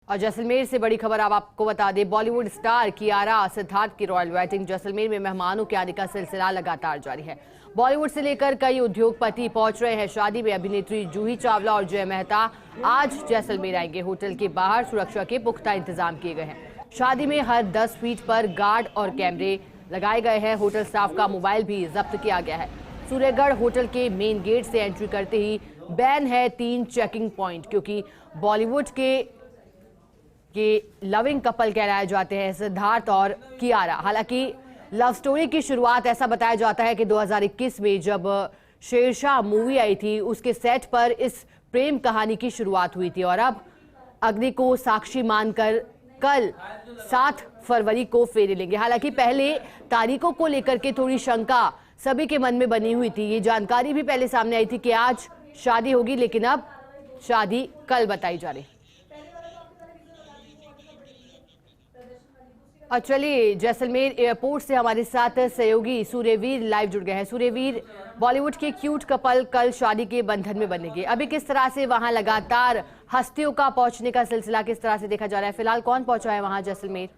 और जैसलमेर से बड़ी खबर अब आपको बता दें, बॉलीवुड स्टार कियारा सिद्धार्थ की रॉयल वेटिंग जैसलमेर में मेहमानों के आने का सिलसिला लगातार जारी है। बॉलीवुड से लेकर कई उद्योगपति पहुंच रहे हैं। शादी में अभिनेत्री जूही चावला और जय मेहता आज जैसलमेर आएंगे। होटल के बाहर सुरक्षा के पुख्ता इंतजाम किए गए हैं। शादी में हर 10 फीट पर गार्ड और कैमरे लगाए गए हैं। होटल स्टाफ का मोबाइल भी जब्त किया गया है। सूर्यगढ़ होटल के मेन गेट से एंट्री करते ही बैन है 3 चेकिंग पॉइंट, क्योंकि बॉलीवुड के लविंग कपल कहलाए जाते हैं सिद्धार्थ और कियारा। हालांकि लव स्टोरी की शुरुआत ऐसा बताया जाता है कि 2021 में जब शेरशाह मूवी आई थी, उसके सेट पर इस प्रेम कहानी की शुरुआत हुई थी और अब अग्नि को साक्षी मानकर कल 7 फरवरी को फेरे लेंगे। हालांकि पहले तारीखों को लेकर के थोड़ी शंका सभी के मन में बनी हुई थी। ये जानकारी भी पहले सामने आई थी कि आज शादी होगी, लेकिन अब शादी कल बताई जा रही। और चलिए, जैसलमेर एयरपोर्ट से हमारे साथ सहयोगी सूर्यवीर लाइव जुड़ गए हैं। सूर्यवीर, बॉलीवुड के क्यूट कपल कल शादी के बंधन में बनेंगे। अभी किस तरह से वहां लगातार हस्तियों का पहुंचने का सिलसिला किस तरह से देखा जा रहा है? फिलहाल कौन पहुंचा है वहां जैसलमेर?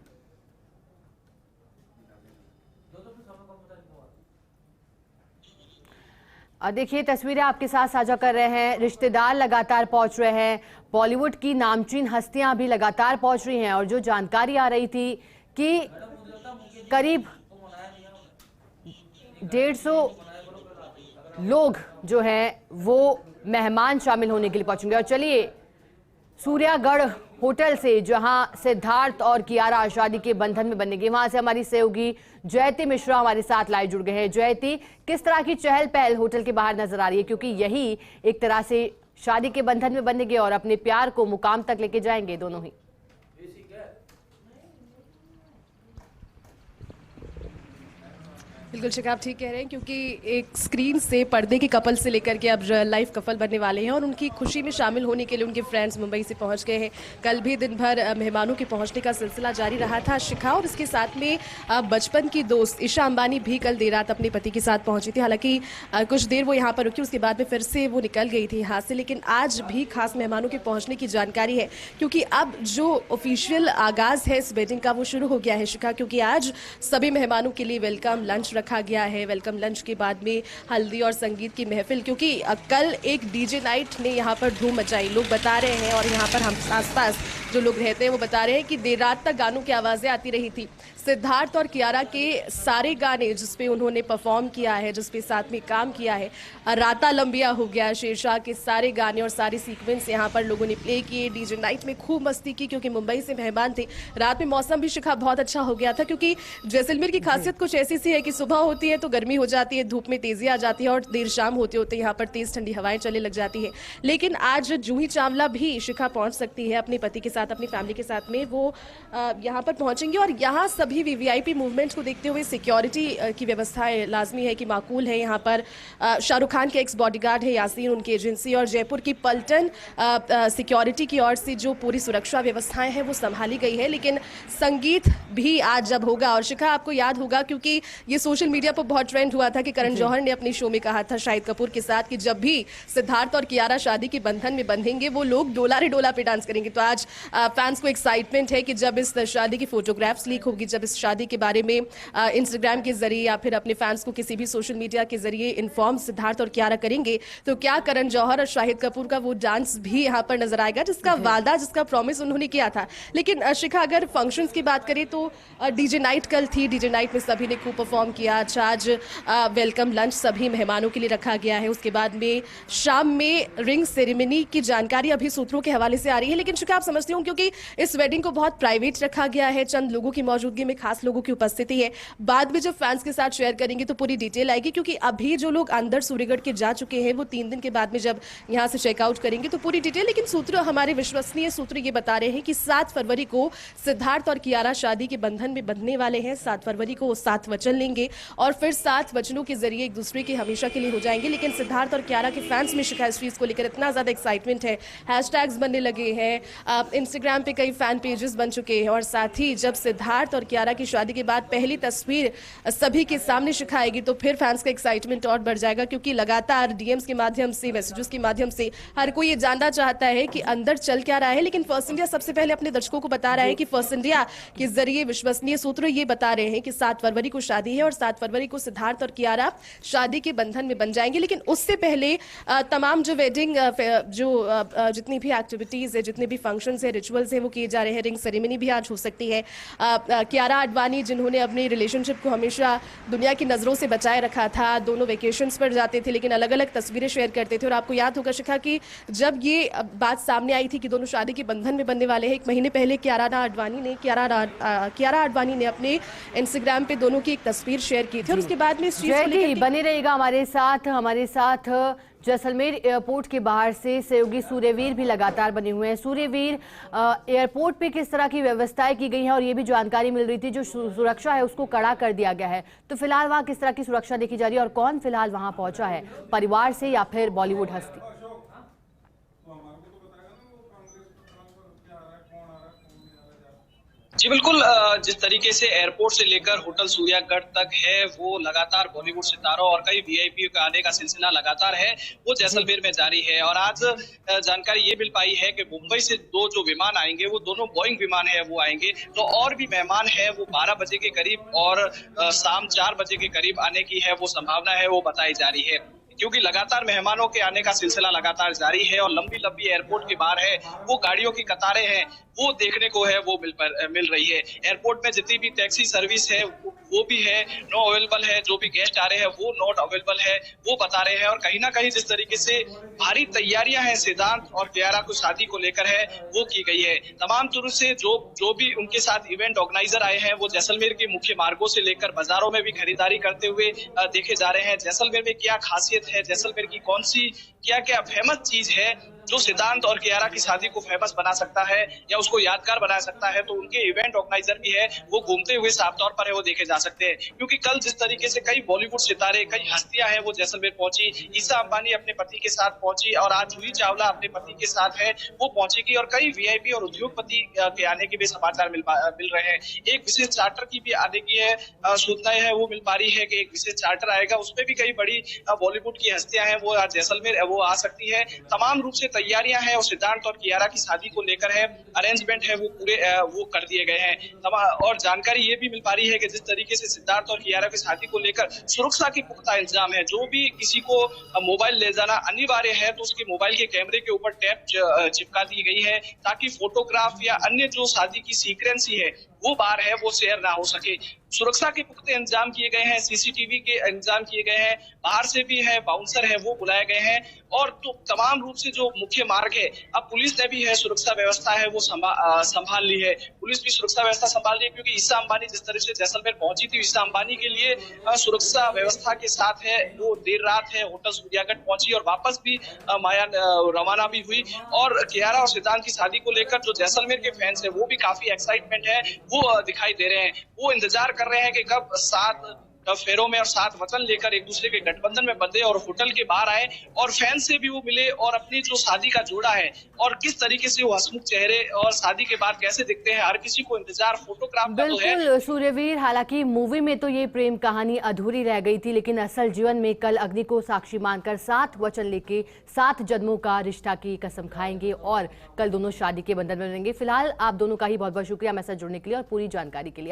देखिए, तस्वीरें आपके साथ साझा कर रहे हैं। रिश्तेदार लगातार पहुंच रहे हैं, बॉलीवुड की नामचीन हस्तियां भी लगातार पहुंच रही हैं और जो जानकारी आ रही थी कि करीब 150 लोग जो हैं वो मेहमान शामिल होने के लिए पहुंचेंगे। और चलिए, सूर्यगढ़ होटल से जहां सिद्धार्थ और कियारा शादी के बंधन में बनेंगे, वहां से हमारी सहयोगी जयती मिश्रा हमारे साथ लाइव जुड़ गए हैं। जयती, किस तरह की चहल पहल होटल के बाहर नजर आ रही है, क्योंकि यही एक तरह से शादी के बंधन में बनेंगे और अपने प्यार को मुकाम तक लेके जाएंगे दोनों ही? बिल्कुल शिखा, आप ठीक कह रहे हैं, क्योंकि एक स्क्रीन से पर्दे के कपल से लेकर के अब लाइव कपल बनने वाले हैं और उनकी खुशी में शामिल होने के लिए उनके फ्रेंड्स मुंबई से पहुंच गए हैं। कल भी दिन भर मेहमानों के पहुंचने का सिलसिला जारी रहा था शिखा, और इसके साथ में बचपन की दोस्त ईशा अंबानी भी कल देर रात अपने पति के साथ पहुंची थी। हालांकि कुछ देर वो यहाँ पर रुकी, उसके बाद में फिर से वो निकल गई थी यहाँ से, लेकिन आज भी खास मेहमानों के पहुँचने की जानकारी है, क्योंकि अब जो ऑफिशियल आगाज है इस वेडिंग का वो शुरू हो गया है शिखा, क्योंकि आज सभी मेहमानों के लिए वेलकम लंच रखा गया है। वेलकम लंच के बाद में हल्दी और संगीत की महफिल, क्योंकि कल एक डीजे नाइट ने यहाँ पर धूम मचाई, लोग बता रहे हैं, और यहाँ पर हम आसपास जो लोग रहते हैं वो बता रहे हैं कि देर रात तक गानों की आवाजें आती रही थी। सिद्धार्थ और कियारा के सारे गाने जिसपे उन्होंने परफॉर्म किया है, जिसपे साथ में काम किया है, राता लंबिया हो गया, शेरशाह के सारे गाने और सारे सीक्वेंस यहाँ पर लोगों ने प्ले किए। डीजे नाइट में खूब मस्ती की, क्योंकि मुंबई से मेहमान थे। रात में मौसम भी शिखा बहुत अच्छा हो गया था, क्योंकि जैसलमेर की खासियत कुछ ऐसी सी है कि सुबह होती है तो गर्मी हो जाती है, धूप में तेजी आ जाती है, और देर शाम होते होते यहाँ पर तेज ठंडी हवाएं चलने लग जाती है। लेकिन आज जूही चावला भी शिखा पहुंच सकती है अपने पति के साथ, अपनी फैमिली के साथ में वो यहाँ पर पहुंचेंगे। और यहाँ सभी वीवीआईपी मूवमेंट को देखते हुए सिक्योरिटी की व्यवस्थाएं लाजमी है कि माकूल है। यहाँ पर शाहरुख खान के एक्स बॉडीगार्ड है यासीन, उनकी एजेंसी, और जयपुर की पलटन सिक्योरिटी की ओर से जो पूरी सुरक्षा व्यवस्थाएं हैं वो संभाली गई है। लेकिन संगीत भी आज जब होगा, और शिखा आपको याद होगा क्योंकि ये सोशल मीडिया पर बहुत ट्रेंड हुआ था कि करण जौहर ने अपने शो में कहा था शाहिद कपूर के साथ कि जब भी सिद्धार्थ और कियारा शादी के बंधन में बंधेंगे वो लोग डोला रे डोला पे डांस करेंगे। तो आज फैंस को एक्साइटमेंट है कि जब इस शादी की फोटोग्राफ्स लीक होगी, जब इस शादी के बारे में इंस्टाग्राम के जरिए या फिर अपने फैंस को किसी भी सोशल मीडिया के जरिए इन्फॉर्म सिद्धार्थ और कियारा करेंगे, तो क्या करण जौहर और शाहिद कपूर का वो डांस भी यहाँ पर नजर आएगा, जिसका वादा, जिसका प्रॉमिस उन्होंने किया था। लेकिन शिखा, अगर फंक्शंस की बात करें तो डीजे नाइट कल थी, डीजे नाइट में सभी ने खूब परफॉर्म किया। अच्छा, आज वेलकम लंच सभी मेहमानों के लिए रखा गया है। उसके बाद में शाम में रिंग सेरेमनी की जानकारी अभी सूत्रों के हवाले से आ रही है। लेकिन शिखा, आप समझती हूँ क्योंकि इस वेडिंग को बहुत प्राइवेट रखा गया है, चंद लोगों की मौजूदगी में, खास लोगों की उपस्थिति है, बाद में जब फैंस के साथ शेयर करेंगे तो पूरी डिटेल आएगी, क्योंकि अभी जो लोग अंदर सूर्यगढ़ के जा चुके हैं वो 3 दिन के बाद में जब यहाँ से चेकआउट करेंगे तो पूरी डिटेल। लेकिन सूत्र, हमारे विश्वसनीय सूत्र ये बता रहे हैं कि 7 फरवरी को सिद्धार्थ और कियारा शादी के बंधन में बंधने वाले हैं। 7 फरवरी को वो 7 वचन लेंगे और फिर 7 वचनों के जरिए एक दूसरे के हमेशा के लिए हो जाएंगे। लेकिन सिद्धार्थ और कियारा के फैंस में शिखा इस चीज को लेकर इतना ज्यादा एक्साइटमेंट है, हैशटैग्स बनने लगे हैं, इंस्टाग्राम पे कई फैन पेजेस बन चुके हैं, और साथ ही जब सिद्धार्थ और कियारा कियारा की शादी के बाद पहली तस्वीर सभी के सामने दिखाएगी तो फिर फैंस का एक्साइटमेंट और बढ़ जाएगा, क्योंकि लगातार डीएम्स के माध्यम से, मैसेजेस के माध्यम से हर कोई ये जानना चाहता है कि अंदर चल क्या रहा है। लेकिन फर्स्ट इंडिया सबसे पहले अपने दर्शकों को बता रहा है कि फर्स्ट इंडिया के जरिए विश्वसनीय सूत्र ये बता रहे हैं कि 7 फरवरी को शादी है और 7 फरवरी को सिद्धार्थ और कियारा शादी के बंधन में बन जाएंगे। लेकिन उससे पहले तमाम जो वेडिंग जितनी भी एक्टिविटीज है, जितने भी फंक्शंस है, रिचुअल्स हैं, वो किए जा रहे हैं। रिंग सेरेमनी भी आज हो सकती है। कियारा आडवाणी जिन्होंने अपनी रिलेशनशिप को हमेशा दुनिया की नजरों से बचाए रखा था, दोनों वेकेशंस पर जाते थे लेकिन अलग अलग तस्वीरें शेयर करते थे। और आपको याद होगा शिखा कि जब ये बात सामने आई थी कि दोनों शादी के बंधन में बनने वाले हैं, 1 महीने पहले कियारा आडवाणी ने अपने इंस्टाग्राम पे दोनों की एक तस्वीर शेयर की थी और उसके बाद में इस चीज को लेकर बने रहेगा हमारे साथ जैसलमेर एयरपोर्ट के बाहर से सहयोगी सूर्यवीर भी लगातार बने हुए हैं। सूर्यवीर, एयरपोर्ट पे किस तरह की व्यवस्थाएं की गई हैं और ये भी जानकारी मिल रही थी जो सुरक्षा है उसको कड़ा कर दिया गया है, तो फिलहाल वहां किस तरह की सुरक्षा देखी जा रही है और कौन फिलहाल वहां पहुंचा है, परिवार से या फिर बॉलीवुड हस्ती? जी बिल्कुल, जिस तरीके से एयरपोर्ट से लेकर होटल सूर्यागढ़ तक है वो लगातार बॉलीवुड सितारों और कई वीआईपी का आने का सिलसिला लगातार है वो जैसलमेर में जारी है। और आज जानकारी ये मिल पाई है कि मुंबई से 2 जो विमान आएंगे वो दोनों बोइंग विमान है वो आएंगे, तो और भी मेहमान है वो 12 बजे के करीब और शाम 4 बजे के करीब आने की है वो संभावना है वो बताई जा रही है, क्योंकि लगातार मेहमानों के आने का सिलसिला लगातार जारी है और लंबी लंबी एयरपोर्ट के बाहर है वो गाड़ियों की कतारें हैं वो देखने को है वो मिल रही है। एयरपोर्ट में जितनी भी टैक्सी सर्विस है वो भी है नो अवेलेबल है, जो भी गेस्ट आ रहे हैं वो नॉट अवेलेबल है वो बता रहे हैं। और कहीं ना कहीं जिस तरीके से भारी तैयारियां हैं सिद्धार्थ और कियारा को शादी को लेकर है वो की गई है। तमाम तरह से जो भी उनके साथ इवेंट ऑर्गेनाइजर आए हैं वो जैसलमेर के मुख्य मार्गों से लेकर बाजारों में भी खरीदारी करते हुए देखे जा रहे हैं। जैसलमेर में क्या खासियत है, जैसलमेर की कौन सी क्या क्या फेमस चीज है जो सिद्धांत और कियारा की शादी को फेमस बना सकता है या उसको यादगार बना सकता है, तो उनके इवेंट ऑर्गेनाइजर भी है वो घूमते हुए साफ तौर पर है वो देखे जा सकते हैं। क्योंकि कल जिस तरीके से कई बॉलीवुड सितारे, कई हस्तियां हैं वो जैसलमेर पहुंची, ईसा अंबानी अपने पति के साथ पहुंची और आज जूही चावला अपने पति के साथ है वो पहुंचेगी और कई वीआईपी और उद्योगपति के आने के भी समाचार मिल रहे हैं। एक विशेष चार्टर की भी आने की है सूचनाएं है वो मिल पा रही है कि एक विशेष चार्टर आएगा, उसमें भी कई बड़ी बॉलीवुड की हस्तियां हैं वो आज जैसलमेर वो आ सकती है। तमाम रूप से तैयारियां हैं और सिद्धार्थ और कियारा की शादी को लेकर है अरेंजमेंट है वो पूरे वो कर दिए गए हैं। और जानकारी ये भी मिल पा रही है कि जिस तरीके से सिद्धार्थ और कियारा की शादी को लेकर सुरक्षा की पुख्ता इंतजाम है, जो भी किसी को मोबाइल ले जाना अनिवार्य है तो उसके मोबाइल के कैमरे के ऊपर टैप चिपका दी गई है ताकि फोटोग्राफ या अन्य जो शादी की सीक्रेंसी है वो बाहर है वो शेयर ना हो सके। सुरक्षा के पुख्ते इंतजाम किए गए हैं, सीसीटीवी के इंतजाम किए गए हैं, बाहर से भी है बाउंसर है वो बुलाए गए हैं और तो तमाम रूप से जो मुख्य मार्ग है अब पुलिस ने भी है सुरक्षा व्यवस्था है वो संभाल ली है। पुलिस भी सुरक्षा व्यवस्था संभाल रही है क्योंकि ईसा अंबानी जिस तरह से जैसलमेर पहुंची थी, ईसा अंबानी के लिए सुरक्षा व्यवस्था के साथ है वो देर रात है होटल सूर्यागढ़ पहुंची और वापस भी माया रवाना भी हुई। और कियारा और सिद्धांत की शादी को लेकर जो जैसलमेर के फैंस है वो भी काफी एक्साइटमेंट है वो दिखाई दे रहे हैं, वो इंतजार कर रहे हैं कि कब 7 फेरों में और 7 वचन लेकर एक दूसरे के गठबंधन में बंधे और होटल के बाहर आए और फैन से भी वो मिले और अपनी जो शादी का जोड़ा है और किस तरीके से वो हंसमुख चेहरे और शादी के बाद कैसे दिखते हैं, हर किसी को इंतजार फोटोग्राफ का तो है। बिल्कुल सूर्यवीर, हालांकि मूवी में तो ये प्रेम कहानी अधूरी रह गई थी, लेकिन असल जीवन में कल अग्नि को साक्षी मानकर 7 वचन लेके 7 जन्मों का रिश्ता की कसम खाएंगे और कल दोनों शादी के बंधन में रहेंगे। फिलहाल आप दोनों का ही बहुत बहुत शुक्रिया मेरे साथ जुड़ने के लिए और पूरी जानकारी के लिए।